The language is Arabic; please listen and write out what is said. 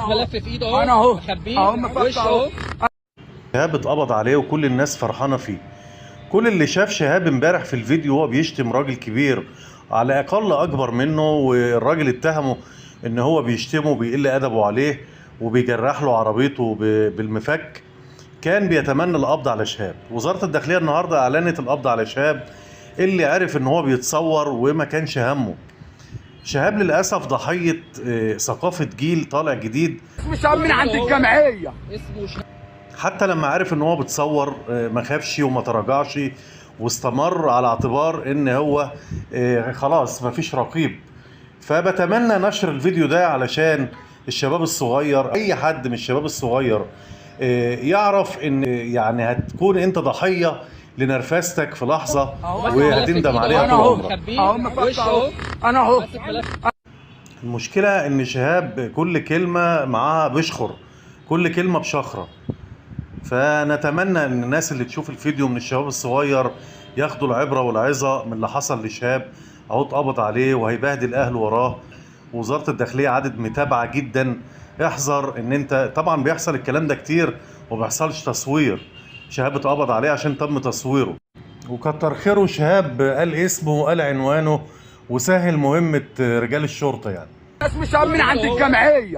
ملف في ايده اهو، انا اهو مخبيه اهو مفتح اهو. شهاب اتقبض عليه وكل الناس فرحانه فيه. كل اللي شاف شهاب امبارح في الفيديو وهو بيشتم راجل كبير على الاقل اكبر منه، والراجل اتهمه ان هو بيشتمه وبيقل ادبه عليه وبيجرح له عربيته بالمفك، كان بيتمنى القبض على شهاب. وزاره الداخليه النهارده اعلنت القبض على شهاب اللي عرف ان هو بيتصور وما كانش همه. شهاب للاسف ضحيه ثقافه جيل طالع جديد مش من عند الجمعيه. اسمه حتى لما عرف ان هو بتصور ما خافش وما تراجعش واستمر على اعتبار ان هو خلاص ما فيش رقيب. فبتمنى نشر الفيديو ده علشان الشباب الصغير، اي حد من الشباب الصغير يعرف ان يعني هتكون انت ضحية لنرفستك في لحظة وهتندم عليها طول عمرك. اهو مفتح اهو. انا اهو. المشكلة ان شهاب كل كلمة معاها بشخر، كل كلمة بشخرة. فنتمنى ان الناس اللي تشوف الفيديو من الشباب الصغير ياخدوا العبرة والعظة من اللي حصل لشهاب اهو، اتقبض عليه وهيبهدل اهله وراه. وزارة الداخلية عادت متابعة جدا. احذر ان انت طبعا بيحصل الكلام ده كتير ومبيحصلش تصوير. شهاب اتقبض عليه عشان تم تصويره، وكتر خيره شهاب قال اسمه وقال عنوانه وسهل مهمة رجال الشرطة يعني. مش من عند الجمعيه.